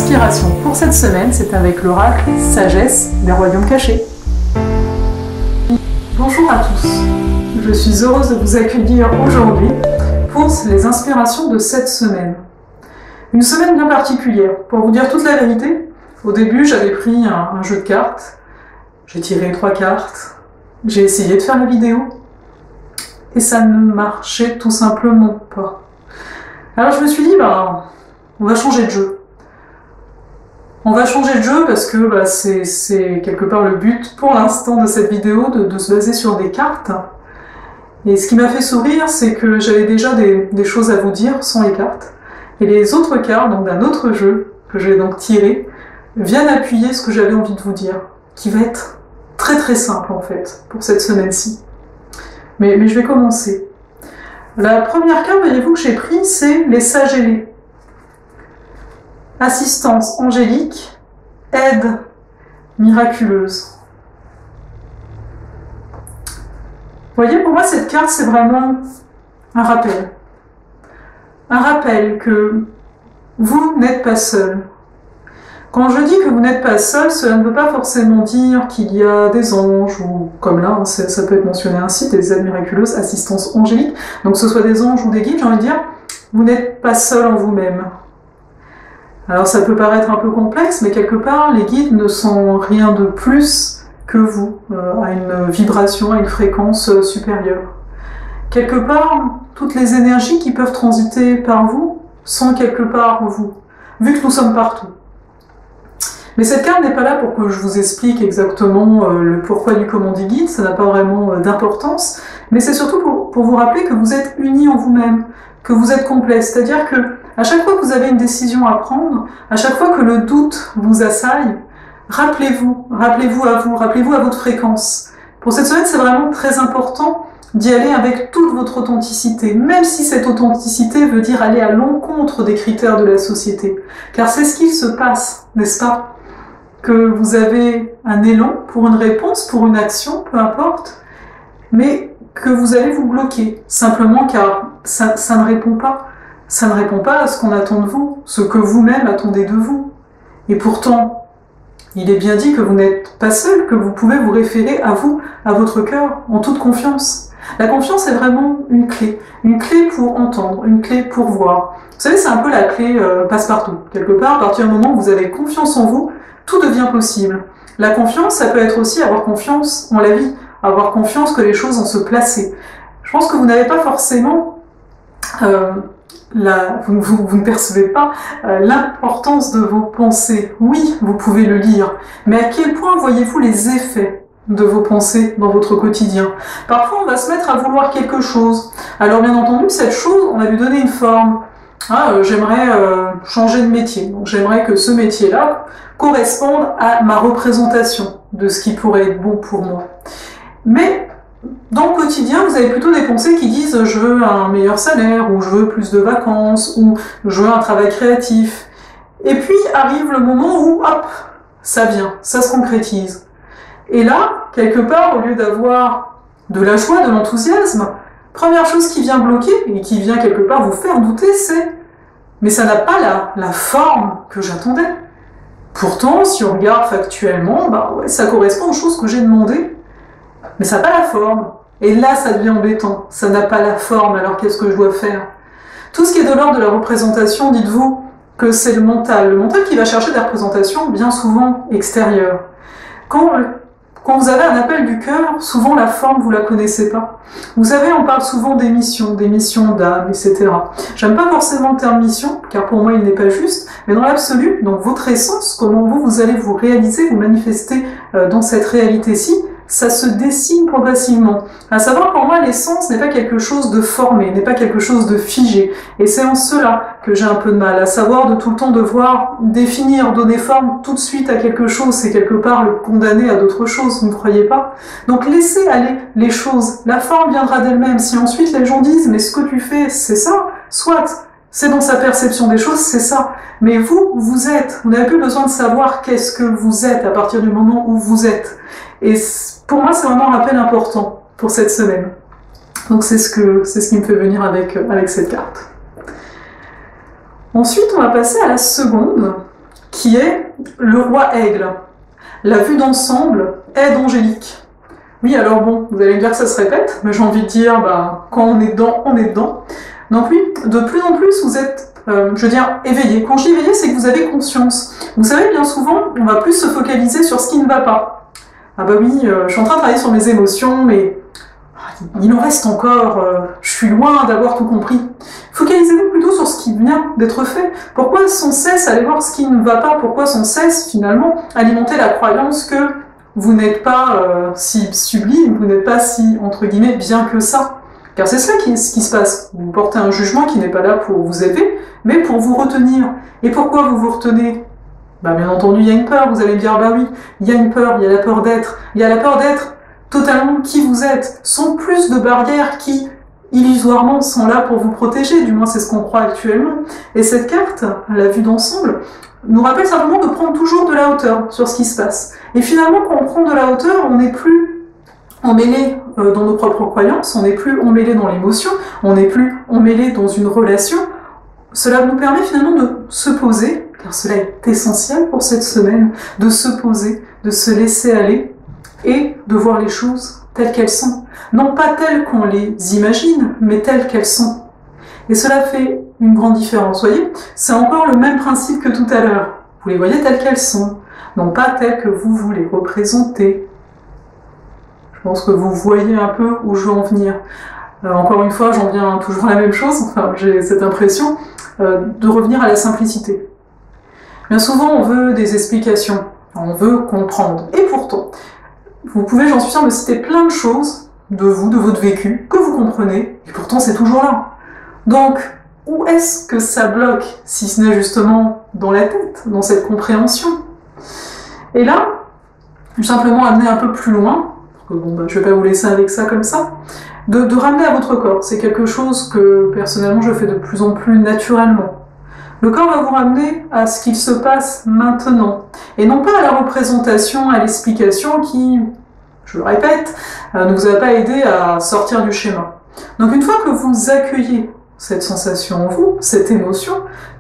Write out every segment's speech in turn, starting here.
L'inspiration pour cette semaine, c'est avec l'oracle Sagesse des Royaumes Cachés. Bonjour à tous, je suis heureuse de vous accueillir aujourd'hui pour les inspirations de cette semaine. Une semaine bien particulière. Pour vous dire toute la vérité, au début j'avais pris un jeu de cartes, j'ai tiré 3 cartes, j'ai essayé de faire la vidéo et ça ne marchait tout simplement pas. Alors je me suis dit, on va changer de jeu. On va changer de jeu parce que c'est quelque part le but pour l'instant de cette vidéo, de se baser sur des cartes. Et ce qui m'a fait sourire, c'est que j'avais déjà des choses à vous dire sans les cartes. Et les autres cartes, donc d'un autre jeu, que je vais donc tirer, viennent appuyer ce que j'avais envie de vous dire, qui va être très très simple en fait, pour cette semaine-ci. Mais je vais commencer. La première carte, voyez-vous, que j'ai prise, c'est les sages ailés. Assistance angélique, aide miraculeuse. Vous voyez, pour moi, cette carte, c'est vraiment un rappel. Un rappel que vous n'êtes pas seul. Quand je dis que vous n'êtes pas seul, cela ne veut pas forcément dire qu'il y a des anges, ou comme là, ça peut être mentionné ainsi, des aides miraculeuses, assistance angélique. Donc que ce soit des anges ou des guides, j'ai envie de dire, vous n'êtes pas seul en vous-même. Alors ça peut paraître un peu complexe, mais quelque part, les guides ne sont rien de plus que vous, à une vibration, à une fréquence supérieure. Quelque part, toutes les énergies qui peuvent transiter par vous sont quelque part vous, vu que nous sommes partout. Mais cette carte n'est pas là pour que je vous explique exactement le pourquoi du comment des guides, ça n'a pas vraiment d'importance, mais c'est surtout pour vous rappeler que vous êtes unis en vous-même, que vous êtes complet, c'est-à-dire que à chaque fois que vous avez une décision à prendre, à chaque fois que le doute vous assaille, rappelez-vous à votre fréquence. Pour cette semaine, c'est vraiment très important d'y aller avec toute votre authenticité, même si cette authenticité veut dire aller à l'encontre des critères de la société. Car c'est ce qu'il se passe, n'est-ce pas? Que vous avez un élan pour une réponse, pour une action, peu importe, mais que vous allez vous bloquer, simplement car ça ne répond pas. Ça ne répond pas à ce qu'on attend de vous, ce que vous-même attendez de vous. Et pourtant, il est bien dit que vous n'êtes pas seul, que vous pouvez vous référer à vous, à votre cœur, en toute confiance. La confiance est vraiment une clé pour entendre, une clé pour voir. Vous savez, c'est un peu la clé passe-partout. Quelque part, à partir du moment où vous avez confiance en vous, tout devient possible. La confiance, ça peut être aussi avoir confiance en la vie, avoir confiance que les choses vont se placer. Je pense que vous n'avez pas forcément... vous ne percevez pas l'importance de vos pensées. Oui, vous pouvez le lire, mais à quel point voyez-vous les effets de vos pensées dans votre quotidien? Parfois, on va se mettre à vouloir quelque chose. Alors, bien entendu, cette chose, on va lui donner une forme. J'aimerais changer de métier. Donc, j'aimerais que ce métier-là corresponde à ma représentation de ce qui pourrait être bon pour moi. Mais dans le quotidien, vous avez plutôt des pensées qui disent « je veux un meilleur salaire » ou « je veux plus de vacances » ou « je veux un travail créatif ». Et puis arrive le moment où, hop, ça vient, ça se concrétise. Et là, quelque part, au lieu d'avoir de la joie, de l'enthousiasme, première chose qui vient bloquer et qui vient quelque part vous faire douter, c'est « mais ça n'a pas la forme que j'attendais ». Pourtant, si on regarde factuellement, ça correspond aux choses que j'ai demandées. Mais ça n'a pas la forme. Et là, ça devient embêtant. Ça n'a pas la forme, alors qu'est-ce que je dois faire? Tout ce qui est de l'ordre de la représentation, dites-vous que c'est le mental. Le mental qui va chercher des représentations bien souvent extérieures. Quand vous avez un appel du cœur, souvent la forme, vous la connaissez pas. Vous savez, on parle souvent des missions d'âme, etc. J'aime pas forcément le terme mission, car pour moi il n'est pas juste, mais dans l'absolu, donc votre essence, comment vous allez vous réaliser, vous manifester dans cette réalité-ci, ça se dessine progressivement. À savoir, pour moi, l'essence n'est pas quelque chose de formé, n'est pas quelque chose de figé. Et c'est en cela que j'ai un peu de mal, à savoir de tout le temps devoir définir, donner forme tout de suite à quelque chose, c'est quelque part le condamner à d'autres choses, vous ne croyez pas? Donc laissez aller les choses, la forme viendra d'elle-même. Si ensuite les gens disent « mais ce que tu fais, c'est ça », soit c'est dans sa perception des choses, c'est ça. Mais vous êtes. Vous n'avez plus besoin de savoir qu'est-ce que vous êtes à partir du moment où vous êtes. Et pour moi, c'est vraiment un rappel important pour cette semaine. Donc c'est ce qui me fait venir avec cette carte. Ensuite, on va passer à la seconde, qui est le roi aigle. La vue d'ensemble, aide angélique. Oui, alors bon, vous allez me dire que ça se répète, mais j'ai envie de dire, bah, quand on est dedans, on est dedans. Donc oui, de plus en plus, vous êtes, je veux dire, éveillé. Quand je dis éveillé, c'est que vous avez conscience. Vous savez, bien souvent, on va plus se focaliser sur ce qui ne va pas. Ah bah oui, je suis en train de travailler sur mes émotions, mais il en reste encore, je suis loin d'avoir tout compris. Focalisez-vous plutôt sur ce qui vient d'être fait. Pourquoi sans cesse aller voir ce qui ne va pas? Pourquoi sans cesse, finalement, alimenter la croyance que vous n'êtes pas si sublime, vous n'êtes pas si, entre guillemets, bien que ça? Car c'est ça ce qui se passe. Vous portez un jugement qui n'est pas là pour vous aider, mais pour vous retenir. Et pourquoi vous vous retenez? Bah, bien entendu, il y a une peur. Vous allez me dire, bah oui, il y a une peur, il y a la peur d'être. Il y a la peur d'être totalement qui vous êtes, sans plus de barrières qui, illusoirement, sont là pour vous protéger. Du moins, c'est ce qu'on croit actuellement. Et cette carte, à la vue d'ensemble, nous rappelle simplement de prendre toujours de la hauteur sur ce qui se passe. Et finalement, quand on prend de la hauteur, on n'est plus emmêlé dans nos propres croyances, on n'est plus emmêlé dans l'émotion, on n'est plus emmêlé dans une relation. Cela nous permet finalement de se poser, car cela est essentiel pour cette semaine, de se poser, de se laisser aller et de voir les choses telles qu'elles sont. Non pas telles qu'on les imagine, mais telles qu'elles sont. Et cela fait une grande différence, vous voyez? C'est encore le même principe que tout à l'heure. Vous les voyez telles qu'elles sont, non pas telles que vous les représentez. Je pense que vous voyez un peu où je veux en venir. Encore une fois, j'en viens toujours à la même chose, enfin j'ai cette impression, de revenir à la simplicité. Bien souvent, on veut des explications, on veut comprendre. Et pourtant, vous pouvez, j'en suis sûre, me citer plein de choses de vous, de votre vécu, que vous comprenez, et pourtant c'est toujours là. Donc, où est-ce que ça bloque, si ce n'est justement dans la tête, dans cette compréhension? Et là, je vais simplement amener un peu plus loin, parce que bon, bah, je vais pas vous laisser avec ça comme ça, de ramener à votre corps. C'est quelque chose que, personnellement, je fais de plus en plus naturellement. Le corps va vous ramener à ce qu'il se passe maintenant, et non pas à la représentation, à l'explication qui, je le répète, ne vous a pas aidé à sortir du schéma. Donc une fois que vous accueillez cette sensation en vous, cette émotion,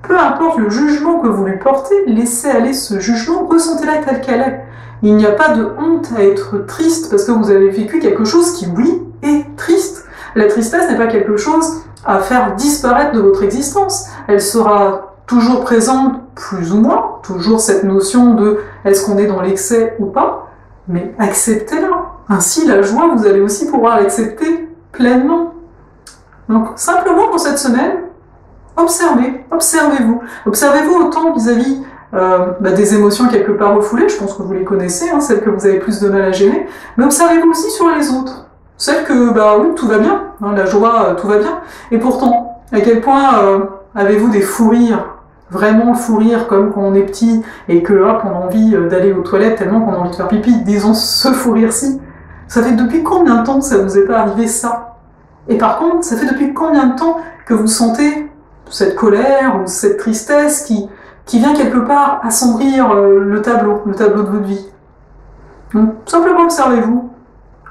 peu importe le jugement que vous lui portez, laissez aller ce jugement, ressentez-la telle qu'elle est. Il n'y a pas de honte à être triste parce que vous avez vécu quelque chose qui, oui, est triste. La tristesse n'est pas quelque chose à faire disparaître de votre existence. Elle sera toujours présente, plus ou moins, toujours cette notion de est-ce qu'on est dans l'excès ou pas, mais acceptez-la. Ainsi, la joie, vous allez aussi pouvoir l'accepter pleinement. Donc, simplement pour cette semaine, observez-vous. Observez-vous autant vis-à-vis des émotions quelque part refoulées, je pense que vous les connaissez, hein, celles que vous avez plus de mal à gérer, mais observez-vous aussi sur les autres. Celles que, bah oui, tout va bien, hein, la joie, tout va bien. Et pourtant, à quel point avez-vous des fous rires, vraiment fous rires comme quand on est petit et que hop, on a envie d'aller aux toilettes tellement qu'on a envie de faire pipi, disons ce fou rire-ci. Ça fait depuis combien de temps que ça vous est pas arrivé ça? Et par contre, ça fait depuis combien de temps que vous sentez cette colère ou cette tristesse qui vient quelque part assombrir le tableau de votre vie? Donc, simplement observez-vous,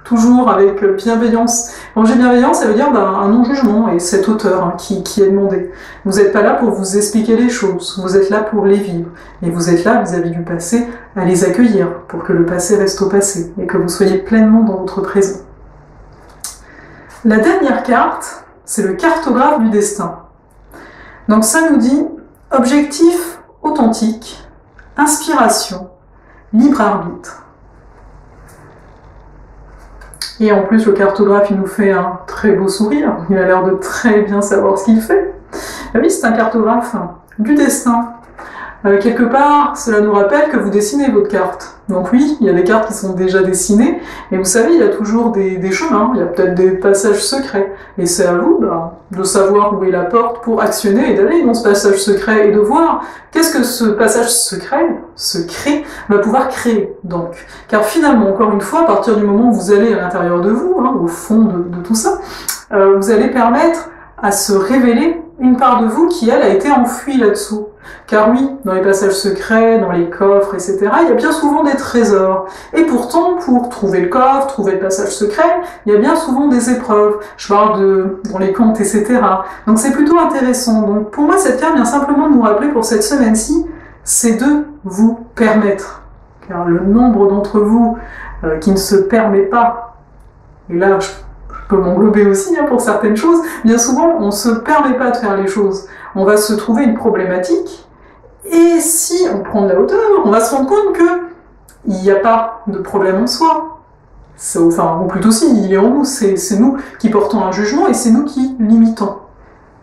toujours avec bienveillance. Quand j'ai bienveillance, ça veut dire un non-jugement et cette hauteur hein, qui est demandée. Vous n'êtes pas là pour vous expliquer les choses, vous êtes là pour les vivre. Et vous êtes là vis-à-vis du passé à les accueillir pour que le passé reste au passé et que vous soyez pleinement dans votre présent. La dernière carte, c'est le cartographe du destin. Donc ça nous dit objectif authentique, inspiration, libre arbitre. Et en plus, le cartographe, il nous fait un très beau sourire. Il a l'air de très bien savoir ce qu'il fait. Ah oui, c'est un cartographe du destin. Quelque part, cela nous rappelle que vous dessinez votre carte. Donc oui, il y a des cartes qui sont déjà dessinées, et vous savez, il y a toujours des chemins, il y a peut-être des passages secrets. Et c'est à vous de savoir où est la porte pour actionner et d'aller dans ce passage secret et de voir qu'est-ce que ce passage secret, va pouvoir créer. Donc, car finalement, encore une fois, à partir du moment où vous allez à l'intérieur de vous, hein, au fond de tout ça, vous allez permettre à se révéler une part de vous qui, elle, a été enfouie là-dessous. Car oui, dans les passages secrets, dans les coffres, etc., il y a bien souvent des trésors. Et pourtant, pour trouver le coffre, trouver le passage secret, il y a bien souvent des épreuves. Je parle dans les contes, etc. Donc c'est plutôt intéressant. Donc pour moi, cette carte vient simplement nous rappeler pour cette semaine-ci, c'est de vous permettre. Car le nombre d'entre vous qui ne se permet pas, et là je peux m'englober aussi pour certaines choses, bien souvent on ne se permet pas de faire les choses. On va se trouver une problématique, et si on prend de la hauteur, on va se rendre compte qu'il n'y a pas de problème en soi. Enfin, ou plutôt si, il est en nous, c'est nous qui portons un jugement et c'est nous qui l'imitons.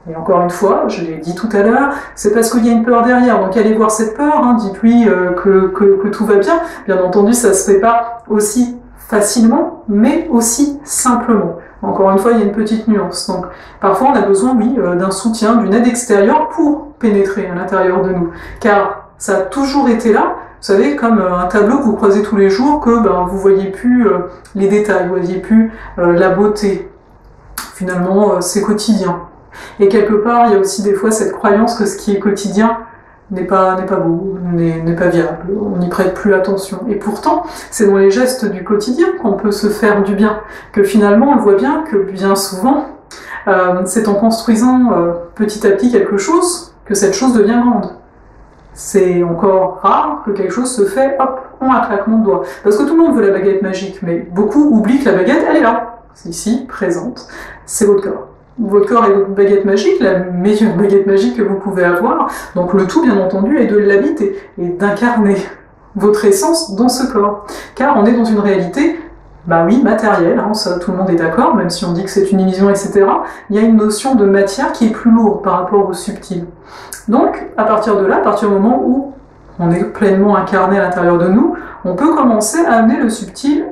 Et encore une fois, je l'ai dit tout à l'heure, c'est parce qu'il y a une peur derrière, donc allez voir cette peur, dites-lui que tout va bien. Bien entendu, ça se fait pas aussi facilement, mais aussi simplement. Encore une fois, il y a une petite nuance. Donc, parfois, on a besoin, oui, d'un soutien, d'une aide extérieure pour pénétrer à l'intérieur de nous. Car ça a toujours été là, vous savez, comme un tableau que vous croisez tous les jours, que vous voyez plus les détails, vous voyez plus la beauté. Finalement, c'est quotidien. Et quelque part, il y a aussi des fois cette croyance que ce qui est quotidien n'est pas beau, n'est pas viable, on n'y prête plus attention. Et pourtant, c'est dans les gestes du quotidien qu'on peut se faire du bien, que finalement on le voit bien que bien souvent, c'est en construisant petit à petit quelque chose que cette chose devient grande. C'est encore rare que quelque chose se fait, hop, en un claquement de doigts. Parce que tout le monde veut la baguette magique, mais beaucoup oublient que la baguette, elle est là, c'est ici, présente, c'est votre corps. Votre corps est votre baguette magique, la meilleure baguette magique que vous pouvez avoir. Donc le tout, bien entendu, est de l'habiter et d'incarner votre essence dans ce corps. Car on est dans une réalité, oui, matérielle, ça tout le monde est d'accord, même si on dit que c'est une illusion, etc. Il y a une notion de matière qui est plus lourde par rapport au subtil. Donc, à partir de là, à partir du moment où on est pleinement incarné à l'intérieur de nous, on peut commencer à amener le subtil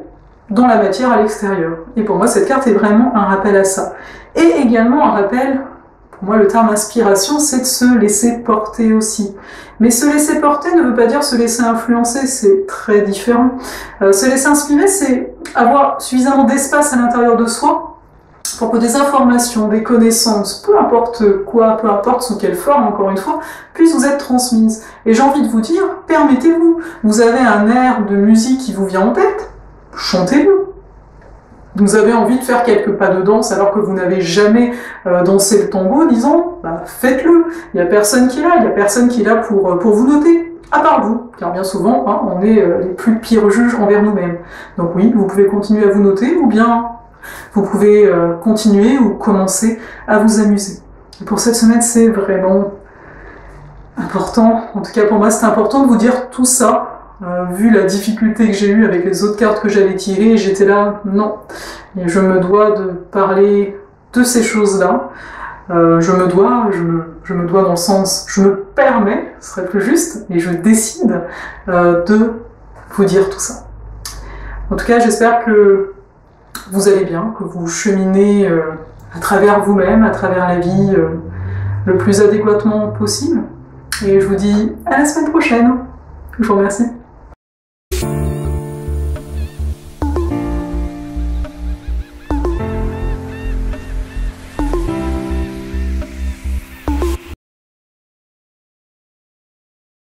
dans la matière à l'extérieur. Et pour moi, cette carte est vraiment un rappel à ça. Et également un rappel, pour moi le terme inspiration, c'est de se laisser porter aussi. Mais se laisser porter ne veut pas dire se laisser influencer, c'est très différent. Se laisser inspirer, c'est avoir suffisamment d'espace à l'intérieur de soi pour que des informations, des connaissances, peu importe quoi, peu importe sous quelle forme, encore une fois, puissent vous être transmises. Et j'ai envie de vous dire, permettez-vous. Vous avez un air de musique qui vous vient en tête, chantez-le. Vous avez envie de faire quelques pas de danse alors que vous n'avez jamais dansé le tango, disons, faites-le. Il n'y a personne qui est là, il n'y a personne qui est là pour vous noter, à part vous. Car bien souvent, on est les plus pires juges envers nous-mêmes. Donc oui, vous pouvez continuer à vous noter, ou bien vous pouvez continuer ou commencer à vous amuser. Et pour cette semaine, c'est vraiment important, en tout cas pour moi, c'est important de vous dire tout ça. Vu la difficulté que j'ai eue avec les autres cartes que j'avais tirées, j'étais là, non. Et je me dois de parler de ces choses-là. Je me dois dans le sens, je me permets, ce serait plus juste, et je décide de vous dire tout ça. En tout cas, j'espère que vous allez bien, que vous cheminez à travers vous-même, à travers la vie, le plus adéquatement possible. Et je vous dis à la semaine prochaine. Je vous remercie.